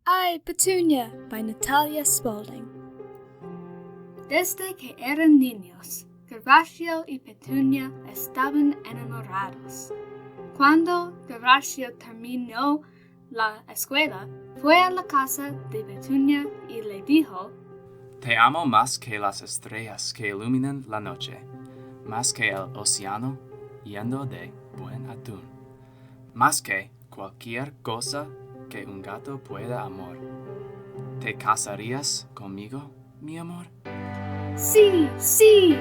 Ay, Petunia, by Natalia Spaulding. Desde que eran niños, Gervasio y Petunia estaban enamorados. Cuando Gervasio terminó la escuela, fue a la casa de Petunia y le dijo: Te amo más que las estrellas que iluminan la noche, más que el océano lleno de buen atún, más que cualquier cosa que un gato pueda amar. ¿Te casarías conmigo, mi amor? Sí, sí.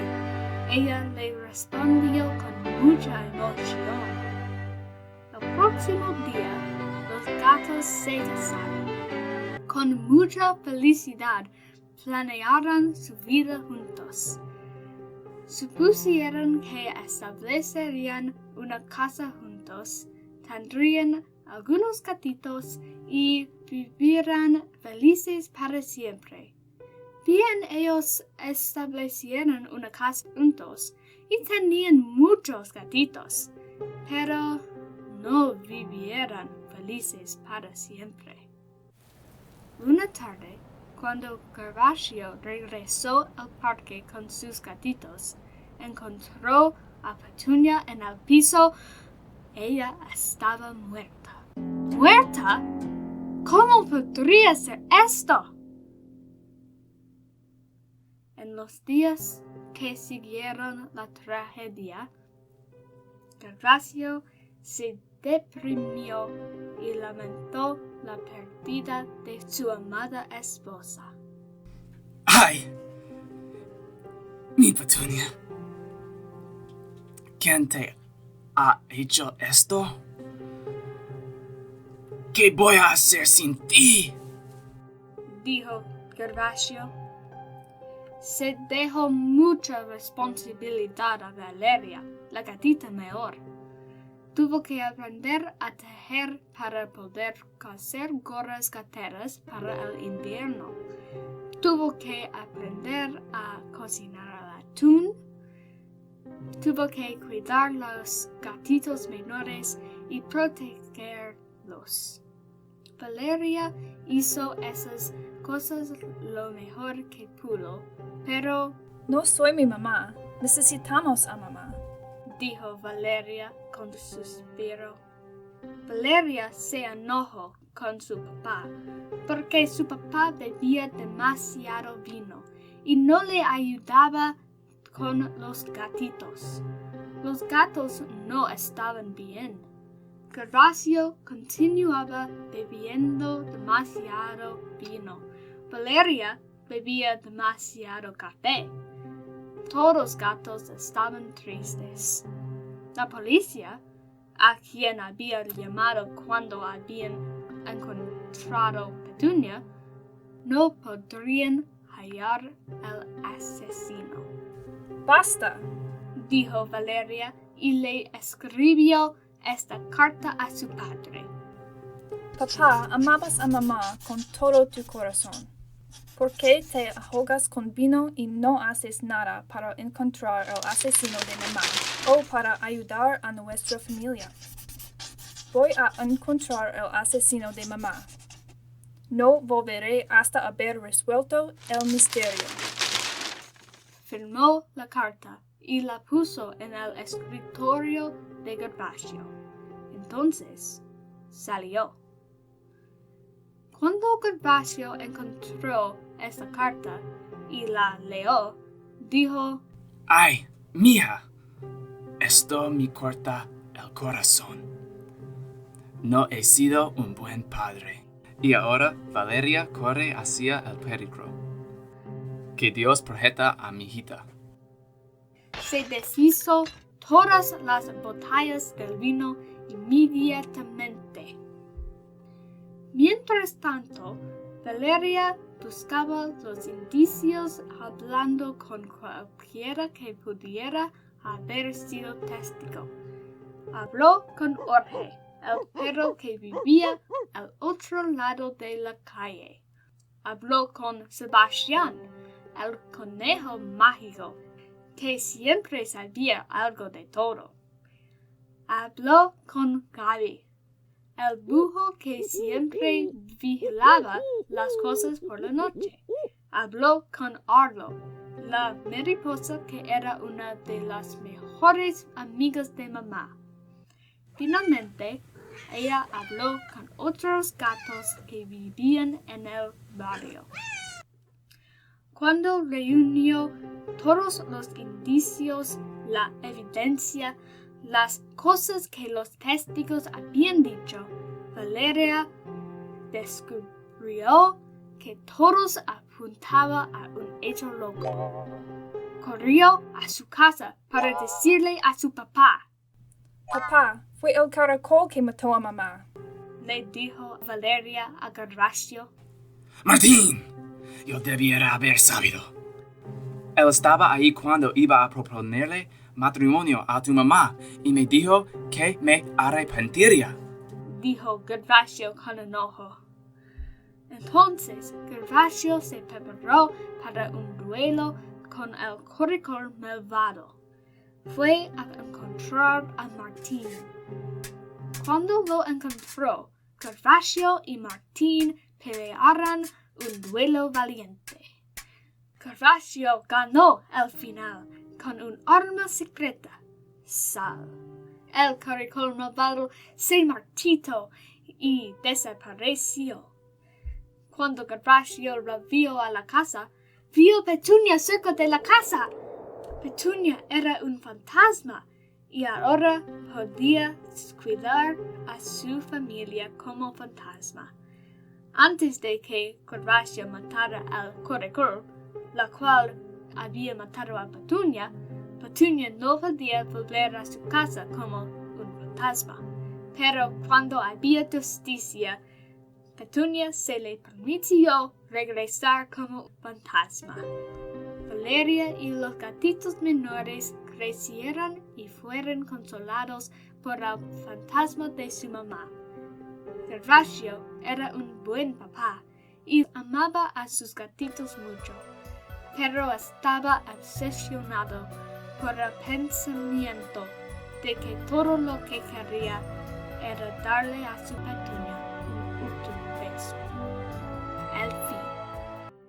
Ella le respondió con mucha emoción. El próximo día, los gatos se casaron. Con mucha felicidad, planearon su vida juntos. Supusieron que establecerían una casa juntos, tendrían algunos gatitos y vivirán felices para siempre. Bien, ellos establecieron una casa juntos y tenían muchos gatitos, pero no vivieran felices para siempre. Una tarde, cuando Gervasio regresó al parque con sus gatitos, encontró a Petunia en el piso. Ella estaba muerta. ¿Muerta? ¿Cómo podría ser esto? En los días que siguieron la tragedia, Gervasio se deprimió y lamentó la pérdida de su amada esposa. ¡Ay! Mi Petunia. ¿Quién te ha hecho esto? ¿Qué voy a hacer sin ti? Dijo Gervasio. Se dejó mucha responsabilidad a Valeria, la gatita mayor. Tuvo que aprender a tejer para poder coser gorras gateras para el invierno. Tuvo que aprender a cocinar el atún. Tuvo que cuidar los gatitos menores y protegerlos. Valeria hizo esas cosas lo mejor que pudo, pero No soy mi mamá. Necesitamos a mamá, dijo Valeria con suspiro. Valeria se enojó con su papá porque su papá bebía demasiado vino y no le ayudaba con los gatitos. Los gatos no estaban bien. Gervasio continuaba bebiendo demasiado vino. Valeria bebía demasiado café. Todos los gatos estaban tristes. La policía, a quien había llamado cuando habían encontrado Petunia, no podrían hallar al asesino. Basta. Dijo Valeria y le escribió esta carta a su padre. Papá, amabas a mamá con todo tu corazón. ¿Por qué te ahogas con vino y no haces nada para encontrar al asesino de mamá o para ayudar a nuestra familia? Voy a encontrar al asesino de mamá. No volveré hasta haber resuelto el misterio. Firmó la carta y la puso en el escritorio de Gervasio. Entonces salió. Cuando Gervasio encontró esta carta y la leyó, dijo: ¡Ay, mija! Esto me corta el corazón. No he sido un buen padre. Y ahora Valeria corre hacia el peligro. Que Dios protege a mi hijita. Se deshizo todas las botellas del vino inmediatamente. Mientras tanto, Valeria buscaba los indicios hablando con cualquiera que pudiera haber sido testigo. Habló con Jorge, el perro que vivía al otro lado de la calle. Habló con Sebastián, el conejo mágico, que siempre sabía algo de todo. Habló con Gaby, el búho que siempre vigilaba las cosas por la noche. Habló con Arlo, la mariposa que era una de las mejores amigas de mamá. Finalmente, ella habló con otros gatos que vivían en el barrio. Cuando reunió todos los indicios, la evidencia, las cosas que los testigos habían dicho, Valeria descubrió que todos apuntaban a un hecho loco. Corrió a su casa para decirle a su papá. Papá, fue el caracol que mató a mamá. Le dijo Valeria a Garrasio. ¡Martín! Yo debiera haber sabido. Él estaba ahí cuando iba a proponerle matrimonio a tu mamá y me dijo que me arrepentiría. Dijo Garrasio con enojo. Entonces Garrasio se preparó para un duelo con el caracol malvado. Fue a encontrar a Martín. Cuando lo encontró, Garrasio y Martín pelearon un duelo valiente. Garrasio ganó al final con un arma secreta, sal. El caracol malvado se marchitó y desapareció. Cuando Garrasio volvió a la casa, vio Petunia cerca de la casa. Petunia era un fantasma y ahora podía cuidar a su familia como fantasma. Antes de que Garrasio matara al caracol, la cual había matado a Petunia, Petunia no podía volver a su casa como un fantasma. Pero cuando había justicia, Petunia se le permitió regresar como fantasma. Valeria y los gatitos menores crecieron y fueron consolados por el fantasma de su mamá. Garrasio era un buen papá y amaba a sus gatitos mucho, pero estaba obsesionado por el pensamiento de que todo lo que quería era darle a su Petunia un último